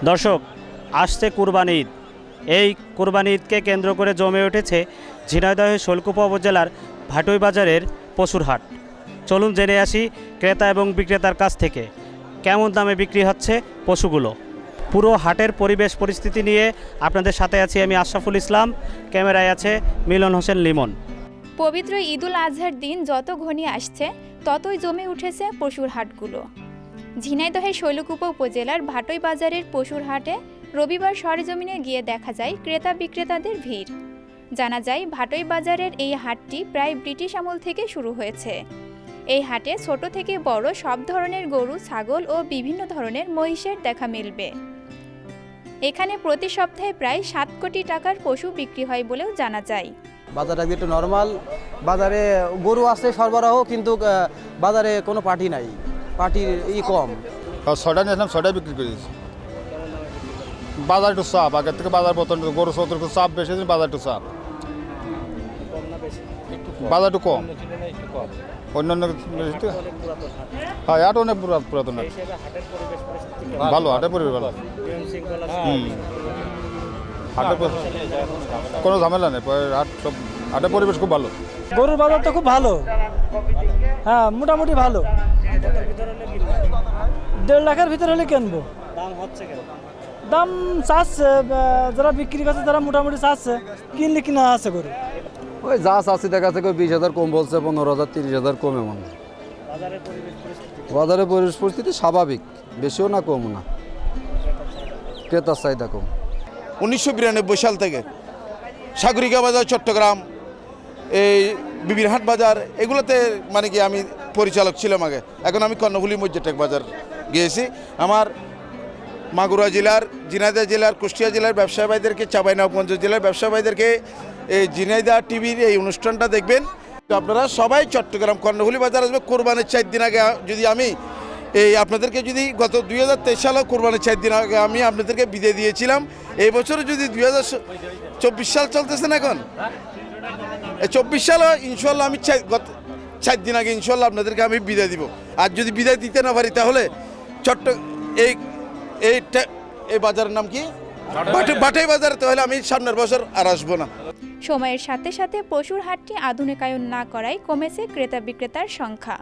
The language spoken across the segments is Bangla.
দর্শক, আসছে কুরবানি ঈদ। এই কুরবানি ঈদকে কেন্দ্র করে জমে উঠেছে ঝিনাইদহের শৈলকুপা উপজেলার ভাটুই বাজারের পশুর হাট। চলুন জেনে আসি ক্রেতা এবং বিক্রেতার কাছ থেকে কেমন দামে বিক্রি হচ্ছে পশুগুলো। পুরো হাটের পরিবেশ পরিস্থিতি নিয়ে আপনাদের সাথে আছি আমি আশরাফুল ইসলাম, ক্যামেরায় আছে মিলন হোসেন লিমন। পবিত্র ঈদুল আজহার দিন যত ঘনিয়ে আসছে ততই জমে উঠেছে পশুর হাটগুলো। ঝিনাইদহের শৈলকুপা উপজেলার ভাটুই বাজারের পশুর হাটে রবিবার সরেজমিনে গিয়ে দেখা যায় ক্রেতা বিক্রেতাদের ভিড়। জানা যায় ভাটুই বাজারের এই হাটটি প্রায় ব্রিটিশ আমল থেকে শুরু হয়েছে। এই হাটে ছোট থেকে বড় সব ধরনের গরু, ছাগল ও বিভিন্ন ধরনের মহিষের দেখা মিলবে। এখানে প্রতি সপ্তাহে প্রায় 7 কোটি টাকার পশু বিক্রি হয় বলেও জানা যায়। বাজারটা একটু নর্মাল, বাজারে গরু আছে সরবরাহ, কিন্তু বাজারে কোনো পার্টি নাই, পার্টির কম। ছয়টা নিয়েছিলাম, ছয়টাই বিক্রি করে দিয়েছি। বাজার একটু চাপ, আগের থেকে বাজার বর্তমান গরু সত্তর চাপ বেশি, বাজার একটু চাপ, বাজার একটু কম। অন্যান্য হ্যাঁ, এটা অনেক পুরাতন। ভালো হাটের পরিবেশ ভালো, হাটের কোনো ঝামেলা নেই, হাট সব হাটের পরিবেশ খুব ভালো। গরুর বাজার তো খুব ভালো, হ্যাঁ মোটামুটি ভালো। 1.5 লাখের ভিতরে হলে কিনবো। দাম চাচ্ছে যারা বিক্রি করছে, তারা মোটামুটি চাচ্ছে, কিনলে কিনা আছে গরু। ওই যা চাষি দেখা যাচ্ছে 20,000 কম বলছে, 15,000 30,000 কমে মনে। বাজারের পরিবেশ পরিস্থিতি স্বাভাবিক, বেশিও না কমও না, ক্রেতার চাহিদা কম। 1992 সাল থেকে সাগরিকা বাজার, চট্টগ্রাম, এই বিবিরহাট বাজার, এগুলোতে মানে কি আমি পরিচালক ছিলাম আগে। এখন আমি কর্ণফুলী মসজিদটেক বাজার গিয়েছি। আমার মাগুরা জেলার, ঝিনাইদহ জেলার, কুষ্টিয়া জেলার ব্যবসায়ী ভাইদেরকে, চাঁপাইনবাবগঞ্জ জেলার ব্যবসায়ী ভাইদেরকে এই ঝিনাইদহ টিভির এই অনুষ্ঠানটা দেখবেন। আপনারা সবাই চট্টগ্রাম কর্ণফুলী বাজার আসবে। কোরবানির 4 দিন আগে যদি আমি আপনাদেরকে যদি গত 2023 সালে কোরবানির 4 দিন আগে আমি আপনাদেরকে বিদায় দিয়েছিলাম, এই বছরে যদি 2024 সাল চলতেছে না, এখন এই 24 সালে ইনশাল্লাহ আমি গত 4 দিন আগে ইনশাল্লাহ আপনাদেরকে আমি বিদায় দিব। আর যদি বিদায় দিতে না পারি তাহলে এই বাজারের নাম কি, ভাটুই বাজার, তাহলে আমি সামনের বছর আর আসবো না। সময়ের সাথে সাথে পশুর হাটটি আধুনিকায়ন না করায় কমেছে ক্রেতা বিক্রেতার সংখ্যা।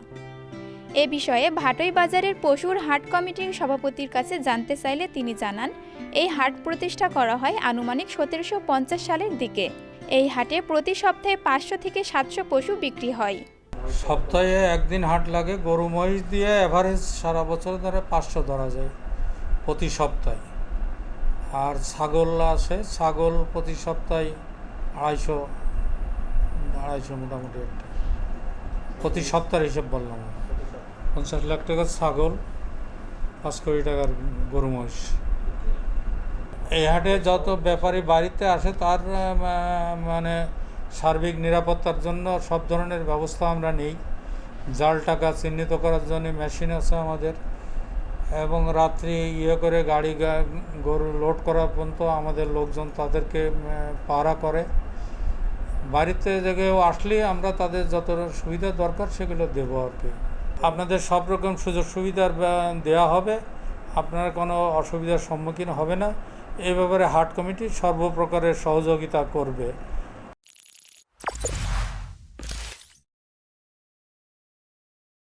এ বিষয়ে ভাটুই বাজারের পশুর হাট কমিটির সভাপতির কাছে জানতে চাইলে তিনি জানান, এই হাট প্রতিষ্ঠা করা হয় আনুমানিক 1750 সালের দিকে। এই হাটে প্রতি সপ্তাহে 500 থেকে 700 পশু বিক্রি হয়। সপ্তাহে একদিন হাট লাগে। গরু মহিষ দিয়ে এভারেজ সারা বছর ধরে 500 ধরা যায় প্রতি সপ্তাহে। আর ছাগল আসে, ছাগল প্রতি সপ্তাহে 250 মোটামুটি একটা প্রতি সপ্তাহের হিসেব বললাম। 50 লাখ টাকার ছাগল, 5 কোটি টাকার গরু মহিষ। এই হাটে যত ব্যাপারী বাড়িতে আসে তার মানে সার্বিক নিরাপত্তার জন্য সব ধরনের ব্যবস্থা আমরা নিই। জাল টাকা চিহ্নিত করার জন্য মেশিন আছে আমাদের, এবং রাত্রি করে গাড়ি গরু লোড করা পর্যন্ত আমাদের লোকজন তাদেরকে পাহারা করে। বাড়িতে কেউ আসলে আমরা তাদের যত সুবিধা দরকার সেগুলো দেবো আর কি। আপনাদের সব রকম সুযোগ সুবিধার দেওয়া হবে, আপনারা কোনো অসুবিধার সম্মুখীন হবে না। এই ব্যাপারে হাট কমিটি সর্বপ্রকারের সহযোগিতা করবে।